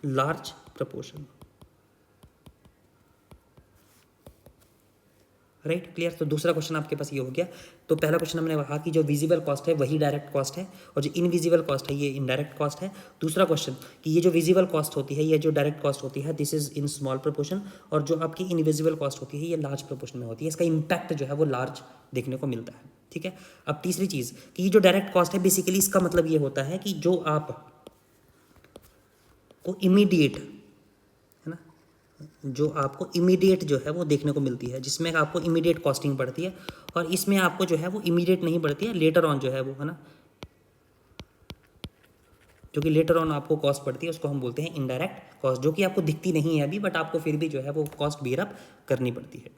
large proportion, right, clear. तो दूसरा क्वेश्चन आपके पास ये हो गया। तो पहला क्वेश्चन हमने कहा कि जो विजिबल कॉस्ट है वही डायरेक्ट कॉस्ट है और जो इनविजिबल कॉस्ट है ये इनडायरेक्ट कॉस्ट है। दूसरा क्वेश्चन कि ये जो विजिबल कॉस्ट होती है, ये जो डायरेक्ट कॉस्ट होती है this is in small proportion, और जो आपकी इनविजिबल कॉस्ट होती है ये लार्ज प्रोपोर्शन में होती है, इसका इम्पैक्ट जो है वो लार्ज देखने को मिलता है। ठीक है। अब तीसरी चीज़ कि ये जो डायरेक्ट कॉस्ट है बेसिकली इसका मतलब ये होता है कि जो आप को इमीडिएट, है ना, जो आपको इमीडिएट जो है वो देखने को मिलती है, जिसमें आपको इमीडिएट कॉस्टिंग पड़ती है, और इसमें आपको जो है वो इमीडिएट नहीं पड़ती है, लेटर ऑन जो है वो, है ना, जो कि लेटर ऑन आपको कॉस्ट पड़ती है उसको हम बोलते हैं इनडायरेक्ट कॉस्ट, जो कि आपको दिखती नहीं है अभी बट आपको फिर भी जो है वो कॉस्ट बियर अप करनी पड़ती है,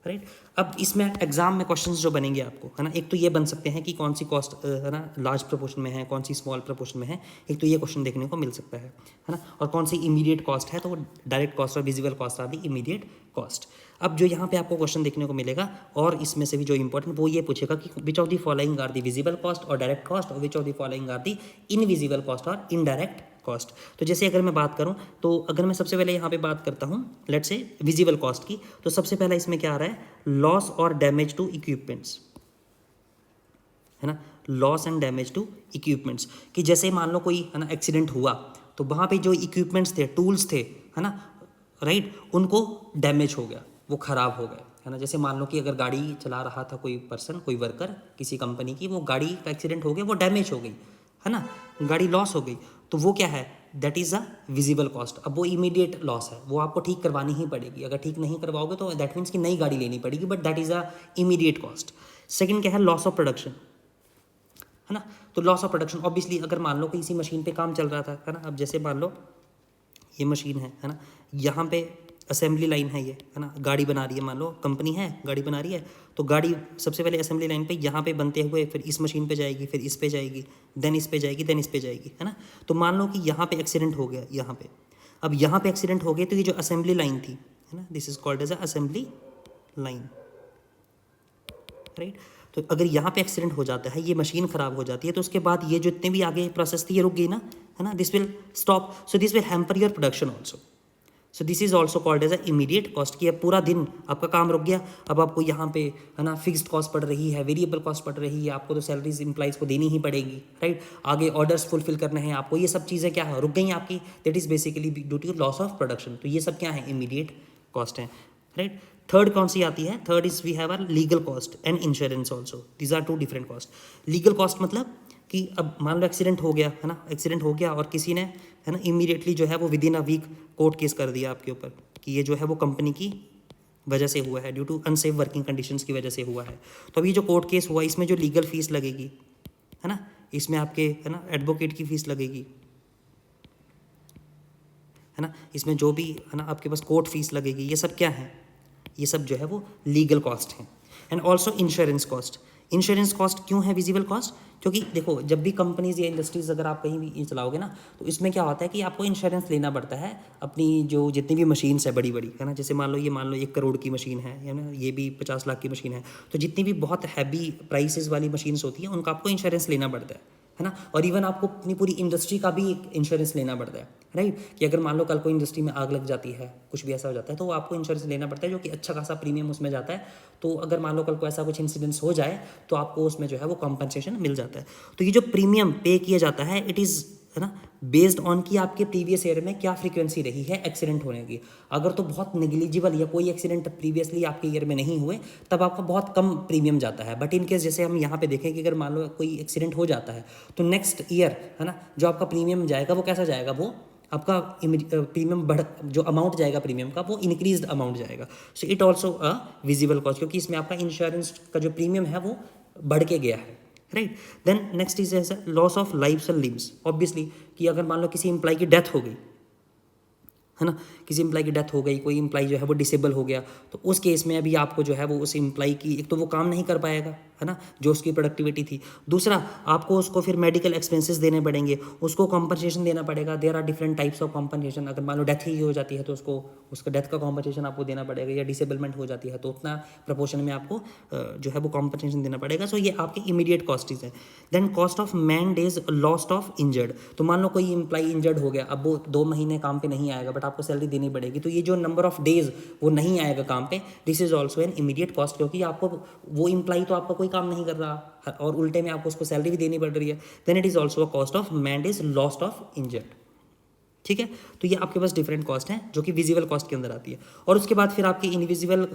राइट। अब इसमें एग्जाम में क्वेश्चंस जो बनेंगे आपको, है ना, एक तो ये बन सकते हैं कि कौन सी कॉस्ट है ना लार्ज प्रोपोर्शन में है, कौन सी स्मॉल प्रोपोर्शन में है, एक तो ये क्वेश्चन देखने को मिल सकता है ना, और कौन सी इमीडिएट कॉस्ट है, तो वो डायरेक्ट कॉस्ट और visible cost are the immediate cost. अब जो यहाँ पे आपको क्वेश्चन देखने को मिलेगा, और इसमें से भी जो इंपॉर्टेंट वो ये पूछेगा कि which of the following are the visible cost और डायरेक्ट कॉस्ट, और which of the following are the invisible cost और इनडायरेक्ट कॉस्ट। तो जैसे अगर मैं बात करूं, तो अगर मैं सबसे पहले यहाँ पे बात करता हूँ लेट्स से विजिबल कॉस्ट की, तो सबसे पहला इसमें क्या आ रहा है, लॉस और डैमेज टू इक्विपमेंट्स, है ना, loss and damage to equipments, कि जैसे मान लो कोई, है ना, एक्सीडेंट हुआ, तो वहाँ पे जो इक्विपमेंट्स थे, टूल्स थे, है ना, राइट, उनको डैमेज हो गया, वो ख़राब हो गए, है ना। जैसे मान लो कि अगर गाड़ी चला रहा था कोई पर्सन, कोई वर्कर किसी कंपनी की, वो गाड़ी का एक्सीडेंट हो गया, वो डैमेज हो गई, है ना, गाड़ी लॉस हो गई, तो वो क्या है, that is a visible cost. अब वो इमीडिएट लॉस है, वो आपको ठीक करवानी ही पड़ेगी, अगर ठीक नहीं करवाओगे तो दैट मीन्स कि नई गाड़ी लेनी पड़ेगी, but that is a immediate cost. Second क्या है, लॉस ऑफ प्रोडक्शन, है ना। तो लॉस ऑफ प्रोडक्शन ऑब्वियसली, अगर मान लो किसी मशीन पे काम चल रहा था, है ना, अब जैसे मान लो ये मशीन है ना, यहाँ पे असेंबली लाइन है, ये है ना, गाड़ी बना रही है, मान लो कंपनी है गाड़ी बना रही है, तो गाड़ी सबसे पहले असेंबली लाइन पे यहाँ पे बनते हुए फिर इस मशीन पे जाएगी, फिर इस पे जाएगी, देन इस पे जाएगी, देन इस पे जाएगी, है ना। तो मान लो कि यहाँ पे एक्सीडेंट हो गया, यहाँ पे, अब यहाँ पे एक्सीडेंट हो गया, तो ये जो असेंबली लाइन थी, है ना, this is called as a assembly line, right. तो अगर यहाँ पे एक्सीडेंट हो जाता है, ये मशीन खराब हो जाती है, तो उसके बाद ये जो इतने भी आगे प्रोसेस थी ये रुक गई ना, है ना, this will stop, so this will hamper your production also, so this is also called as a immediate cost, कि अब पूरा दिन आपका काम रुक गया, अब आपको यहाँ पे, है ना, फिक्स्ड कॉस्ट पड़ रही है, वेरिएबल कॉस्ट पड़ रही है, आपको तो सैलरीज इंप्लाइज को देनी ही पड़ेगी, राइट, आगे ऑर्डर्स फुलफिल करने हैं आपको, ये सब चीज़ें क्या है, रुक गई आपकी, that is basically due to loss of production. तो ये सब क्या है, इमीडिएट कॉस्ट है, राइट। थर्ड कौन सी आती है, third is we have our legal cost and insurance also, these are two different cost. Legal cost मतलब कि अब मान लो एक्सीडेंट हो गया, है ना, एक्सीडेंट हो गया और किसी ने, है ना, इमीडिएटली जो है वो within a week court case कर दिया आपके ऊपर कि ये जो है वो कंपनी की वजह से हुआ है, due to unsafe working conditions की वजह से हुआ है। तो अभी जो कोर्ट केस हुआ, इसमें जो लीगल फीस लगेगी, है ना, इसमें आपके, है ना, एडवोकेट की फीस लगेगी, है ना, इसमें जो भी, है ना, आपके पास कोर्ट फीस लगेगी, ये सब क्या है, ये सब जो है वो लीगल कॉस्ट है। And also insurance cost. Insurance cost क्यों है विजिबल कॉस्ट, क्योंकि देखो जब भी कंपनीज या इंडस्ट्रीज अगर आप कहीं भी चलाओगे ना, तो इसमें क्या होता है कि आपको इंश्योरेंस लेना पड़ता है अपनी जो जितनी भी मशीन्स है बड़ी बड़ी, है ना, जैसे मान लो 1 करोड़ की मशीन है ना, ये भी 50 लाख की मशीन है, तो जितनी भी बहुत हैवी प्राइसेस वाली मशीन्स होती हैं उनका आपको इंश्योरेंस लेना पड़ता है ना। और इवन आपको अपनी पूरी इंडस्ट्री का भी इंश्योरेंस लेना पड़ता है, राइट, कि अगर मान लो कल कोई इंडस्ट्री में आग लग जाती है, कुछ भी ऐसा हो जाता है, तो आपको इंश्योरेंस लेना पड़ता है, जो कि अच्छा खासा प्रीमियम उसमें जाता है। तो अगर मान लो कल को ऐसा कुछ इंसिडेंट्स हो जाए, तो आपको उसमें जो है वो कॉम्पनसेशन मिल जाता है। तो ये जो प्रीमियम पे किया जाता है, इट इज़, है ना, बेस्ड ऑन कि आपके प्रीवियस ईयर में क्या फ्रीक्वेंसी रही है एक्सीडेंट होने की। अगर तो बहुत नेग्लिजिबल या कोई एक्सीडेंट प्रीवियसली आपके ईयर में नहीं हुए, तब आपका बहुत कम प्रीमियम जाता है। बट इन केस जैसे हम यहाँ पे देखें कि अगर मान लो कोई एक्सीडेंट हो जाता है, तो नेक्स्ट ईयर, है ना, जो आपका प्रीमियम जाएगा वो कैसा जाएगा, वो आपका प्रीमियम बढ़, जो अमाउंट जाएगा प्रीमियम का, वो इंक्रीज्ड अमाउंट जाएगा। So it also a visible cost, क्योंकि इसमें आपका इंश्योरेंस का जो प्रीमियम है वो बढ़ के गया है, राइट। देन नेक्स्ट इज ऐसा loss of lives and limbs. Obviously कि अगर मान लो किसी एम्प्लॉय की डेथ हो गई, है ना, किसी एम्प्लॉय की डेथ हो गई, कोई एम्प्लॉय जो है वो डिसेबल हो गया, तो उस केस में अभी आपको जो है वो उस एम्प्लॉय की, एक तो वो काम नहीं कर पाएगा, है ना, जो उसकी प्रोडक्टिविटी थी, दूसरा आपको उसको फिर मेडिकल एक्सपेंसेस देने पड़ेंगे, उसको कॉम्पनसेशन देना पड़ेगा। There are different types of compensation. अगर मान लो डेथ ही हो जाती है तो उसको उसका डेथ का कॉम्पनसेशन आपको देना पड़ेगा, या डिसेबलमेंट हो जाती है तो उतना प्रपोर्शन में आपको जो है वो कॉम्पनसेशन देना पड़ेगा। सो ये आपकी इमीडिएट कॉस्टिज है। Then cost of man days lost of injured. तो मान लो कोई एम्प्लॉय इंजर्ड हो गया, अब वो 2 महीने काम पे नहीं आएगा, बट आपको सैलरी देनी पड़ेगी, तो ये जो नंबर ऑफ डेज वो नहीं आएगा काम पे, this is also an immediate cost, क्योंकि आपको वो एम्प्लॉय तो आपका कोई काम नहीं कर रहा और उल्टे में आपको उसको सैलरी भी देनी पड़ रही है। Then it is also a cost of man days lost of injured. ठीक है, तो ये आपके पास डिफरेंट कॉस्ट हैं जो कि विजिबल कॉस्ट के अंदर आती है। और उसके बाद फिर आपकी इनविजिबल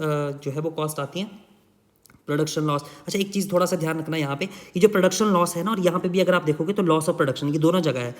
जो है वो कॉस्ट आती है, प्रोडक्शन लॉस। अच्छा, एक चीज़ थोड़ा सा ध्यान रखना यहाँ पे, ये जो प्रोडक्शन लॉस है ना, और यहाँ पे भी अगर आप देखोगे तो लॉस ऑफ प्रोडक्शन, ये दोनों जगह है।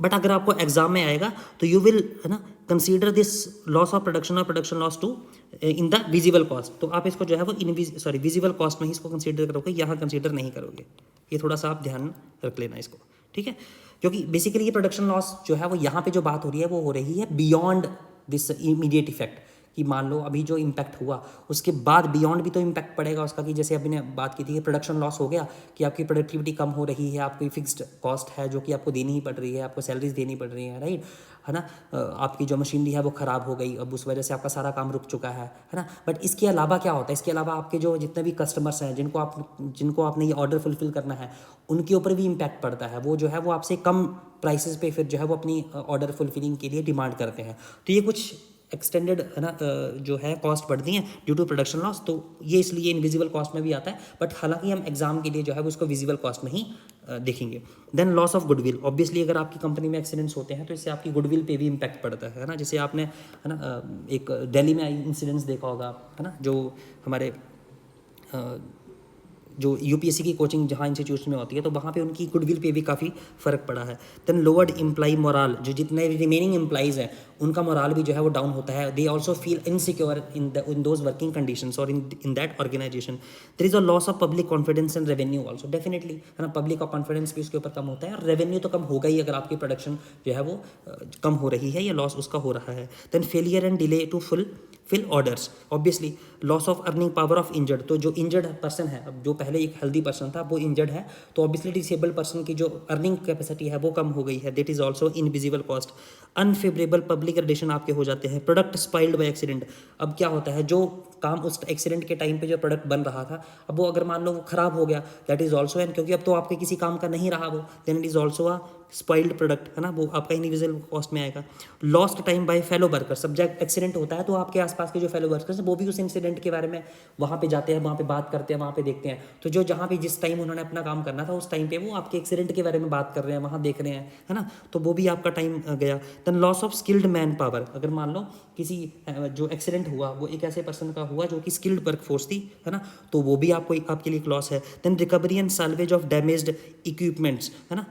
बट अगर आपको एग्जाम में आएगा तो यू विल, है ना, consider this loss of production और production loss to in the visible cost. तो आप इसको जो है वो विजिबल कॉस्ट में ही इसको कंसीडर करोगे, यहाँ कंसीडर नहीं करोगे। ये थोड़ा सा आप ध्यान रख लेना इसको, ठीक है, क्योंकि बेसिकली ये प्रोडक्शन लॉस जो है वो यहाँ पे जो बात हो रही है वो हो रही है बियॉन्ड दिस इमीडिएट इफेक्ट, कि मान लो अभी जो इम्पैक्ट हुआ उसके बाद बियॉन्ड भी तो इम्पैक्ट पड़ेगा उसका, कि जैसे अभी ने बात की थी कि प्रोडक्शन लॉस हो गया, कि आपकी प्रोडक्टिविटी कम हो रही है, आपकी फिक्स्ड कॉस्ट है जो कि आपको देनी ही पड़ रही है, आपको सैलरीज देनी पड़ रही है, राइट, है ना। आपकी जो मशीनरी है वो ख़राब हो गई, अब उस वजह से आपका सारा काम रुक चुका है ना। बट इसके अलावा क्या होता है, इसके अलावा आपके जो जितने भी कस्टमर्स हैं जिनको आपने ये ऑर्डर फुलफिल करना है उनके ऊपर भी इम्पैक्ट पड़ता है। वो जो है वो आपसे कम प्राइसेस पे फिर जो है वो अपनी ऑर्डर फुलफिलिंग के लिए डिमांड करते हैं। तो ये कुछ एक्सटेंडेड है ना जो है कॉस्ट बढ़ती हैं ड्यू टू प्रोडक्शन लॉस, तो ये इसलिए इनविजिबल कॉस्ट में भी आता है। बट हालांकि हम एग्जाम के लिए जो है वो इसको विजिबल कॉस्ट में ही देखेंगे। Then loss of goodwill, obviously अगर आपकी कंपनी में एक्सीडेंट्स होते हैं तो इससे आपकी गुडविल पे भी इम्पैक्ट पड़ता है ना। जैसे आपने है ना एक दिल्ली में इंसिडेंट्स देखा होगा, है ना, जो हमारे जो यूपीएससी की कोचिंग जहाँ इंस्टीट्यूशन में होती है तो वहाँ पे उनकी गुडविल पे भी काफ़ी फ़र्क पड़ा है। देन लोअर्ड एम्प्लॉई मोराल, जो जितने रिमेनिंग एम्प्लॉइज़ हैं उनका मोराल भी जो है वो डाउन होता है। They also feel insecure in those working conditions और in that organisation. There is a loss of public confidence and revenue also, definitely, है ना। पब्लिक का कॉन्फिडेंस भी उसके ऊपर कम होता है और रेवेन्यू तो कम होगा ही अगर आपकी प्रोडक्शन जो है वो कम हो रही है या लॉस उसका हो रहा है। Then failure and delay to fill orders, obviously loss of earning power of injured, तो जो इंजर्ड पर्सन है, अब जो पहले एक हेल्दी पर्सन था वो इंजर्ड है तो ऑब्वियसली डिसेबल्ड पर्सन की जो अर्निंग कैपेसिटी है वो कम हो गई है, that is also invisible cost. Unfavourable public relation आपके हो जाते हैं। प्रोडक्ट स्पाइल्ड बाय एक्सीडेंट, अब क्या होता है जो काम उस एक्सीडेंट के टाइम पे जो प्रोडक्ट बन रहा था अब वो अगर मान लो वो खराब हो गया, दैट इज ऑल्सो एन, क्योंकि अब तो आपके किसी काम का नहीं रहा वो, then it is also a spoiled product, है ना, वो आपका इनविजिबल कॉस्ट में आएगा। Lost time by fellow workers, सब जब एक्सीडेंट होता है तो आपके आसपास के जो फेलो वर्कर्स हैं वो भी उस इंसिडेंट के बारे में वहाँ पे जाते हैं, वहाँ पे बात करते हैं, वहाँ पे देखते हैं, तो जो जहाँ पे जिस टाइम उन्होंने अपना काम करना था उस टाइम पे वो आपके एक्सीडेंट के बारे में बात कर रहे हैं, वहाँ देख रहे हैं, है ना, तो वो भी आपका टाइम गया। Then loss of skilled man power, अगर मान लो किसी जो एक्सीडेंट हुआ वो एक ऐसे पर्सन का हुआ जो कि स्किल्ड वर्कफोर्स थी, है ना, तो वो भी आपको आपके लिए एक लॉस है। Then recovery and salvage of damaged equipments, है ना,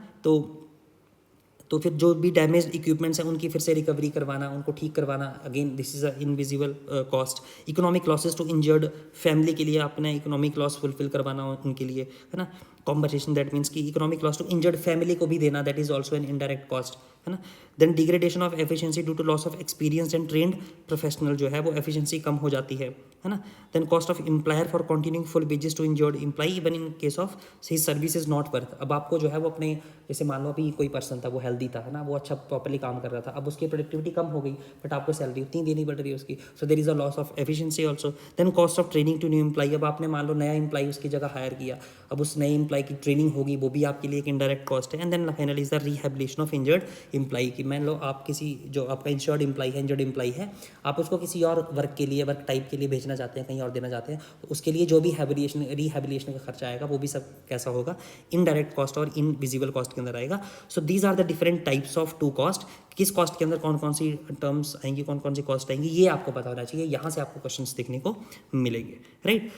तो फिर जो भी डैमेज इक्विपमेंट्स हैं उनकी फिर से रिकवरी करवाना, उनको ठीक करवाना, again this is a invisible cost. Economic losses to injured family के लिए अपने इकोनॉमिक लॉस फुलफिल करवाना उनके लिए, है ना, कॉम्पनसेशन, दैट मीन्स कि economic loss to injured family को भी देना, that is also an indirect cost, है ना। Then degradation of efficiency due to loss of experience and trained professional, जो है वो एफिशिएंसी कम हो जाती है ना। Then cost of employer for continuing full wages to injured employee even in case of his service is not worth, अब आपको जो है वो अपने, जैसे मान लो अभी कोई पर्सन था वो हेल्दी था, है ना, वो अच्छा प्रॉपर्ली काम कर रहा था, अब उसकी प्रोडक्टिविटी कम हो गई बट आपको सैलरी उतनी देनी पड़ रही है उसकी, so there is a loss of efficiency also. Then cost of training to new employee, अब आपने मान लो नया एम्प्लॉई उसकी जगह हायर किया, अब उस नए एम्प्लॉई की ट्रेनिंग होगी, वो भी आपके लिए एक इनडायरेक्ट कॉस्ट है। And then finally is the rehabilitation of injured employee, की मान लो आप किसी जो आपका इंश्योर्ड एम्प्लॉई है, इंजर्ड एम्प्लॉई है, आप उसको किसी और वर्क के लिए, वर्क टाइप के लिए भेजना चाहते हैं, कहीं और देना चाहते हैं, तो उसके लिए जो भी रिहेबिलिटेशन का खर्चा आएगा वो भी सब कैसा होगा, इनडायरेक्ट कॉस्ट और इनविजिबल कॉस्ट के अंदर आएगा। So these are the different types of two cost, किस कॉस्ट के अंदर कौन कौन सी टर्म्स आएंगी, कौन कौन सी कॉस्ट आएंगी, ये आपको पता होना चाहिए, यहाँ से आपको क्वेश्चंस देखने को मिलेंगे, राइट।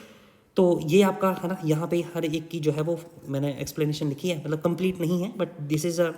तो ये आपका है ना, यहाँ पे हर एक की जो है वो मैंने एक्सप्लेनेशन लिखी है, मतलब कंप्लीट नहीं है but this is a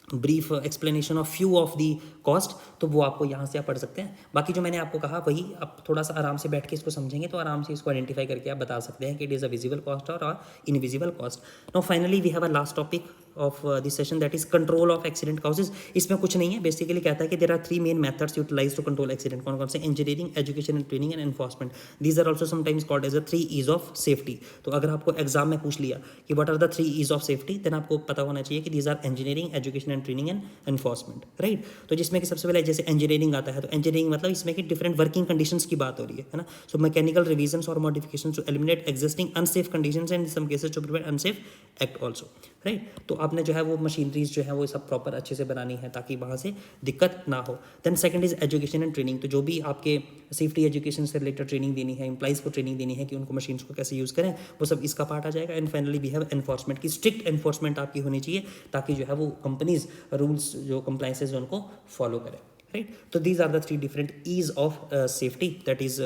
brief explanation of few of the cost, तो वो आपको यहाँ से आप पढ़ सकते हैं। बाकी जो मैंने आपको कहा वही आप थोड़ा सा आराम से बैठ के इसको समझेंगे तो आराम से इसको आइडेंटिफाई करके आप बता सकते हैं कि it is a visible cost और invisible cost. Now finally we have a last topic of this session, that is control of accident causes. इसमें कुछ नहीं है, बेसिकली कहता है कि there are 3 main methods utilize to control accident, कौन कौन से, engineering, education and training and enforcement. These are also sometimes called as a 3 E's of safety. तो अगर आपको एग्जाम में पूछ लिया कि what are the 3 E's of safety, then आपको पता होना चाहिए कि these are engineering, education and training and enforcement, right. तो जिसमें कि सबसे पहले जैसे इंजीनियरिंग आता है, तो इंजीनियरिंग मतलब इसमें कि डिफरेंट वर्किंग कंडीशंस की बात हो रही है ना। सो मैकेनिकल रिविजन्स और modifications to eliminate existing unsafe conditions and in some cases to prevent unsafe act also, right. तो आपने जो है वो मशीनरीज जो है वो सब प्रॉपर अच्छे से बनानी है ताकि वहाँ से दिक्कत ना हो। Then second is education and training, तो जो भी आपके सेफ्टी एजुकेशन से रिलेटेड ट्रेनिंग देनी है, एम्प्लॉइज़ को ट्रेनिंग देनी है कि उनको मशीन्स को कैसे यूज़ करें, वो सब इसका पार्ट आ जाएगा। And finally we have enforcement की, स्ट्रिक्ट एनफोर्समेंट आपकी होनी चाहिए ताकि जो है वो कंपनीज रूल्स जो कंप्लाइंसेज उनको फॉलो करें, राइट। तो these are the 3 different E's of safety, that is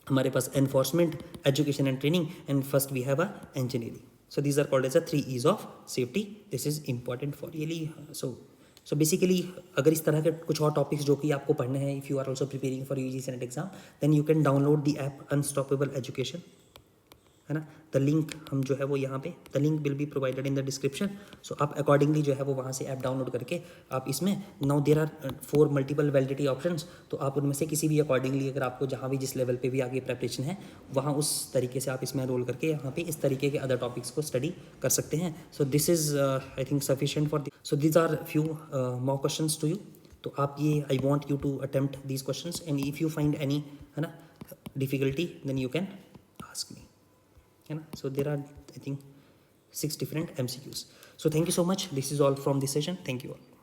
हमारे पास enforcement, education and training, and first we have a engineering. So these are called as the 3 E's of safety. This is important for really so basically अगर इस तरह के कुछ और topics जो कि आपको पढ़ने हैं, if you are also preparing for UG Senate exam, then you can download the app Unstoppable Education. है ना। द लिंक हम जो है वो यहाँ पे the link will be provided in the description. So आप अकॉर्डिंगली जो है वो वहाँ से ऐप डाउनलोड करके आप इसमें now there are 4 multiple validity options, तो आप उनमें से किसी भी अकॉर्डिंगली अगर आपको जहाँ भी जिस लेवल पे भी आगे प्रेपरेशन है वहाँ उस तरीके से आप इसमें एनरोल करके यहाँ पे इस तरीके के अदर टॉपिक्स को स्टडी कर सकते हैं। So this is I think sufficient for so these are few more questions to you. तो आप ये I want you to attempt these questions and if you find any, है ना, difficulty then you can ask me, है ना। So there are I think 6 different MCQs. So thank you so much. This is all from this session. Thank you all.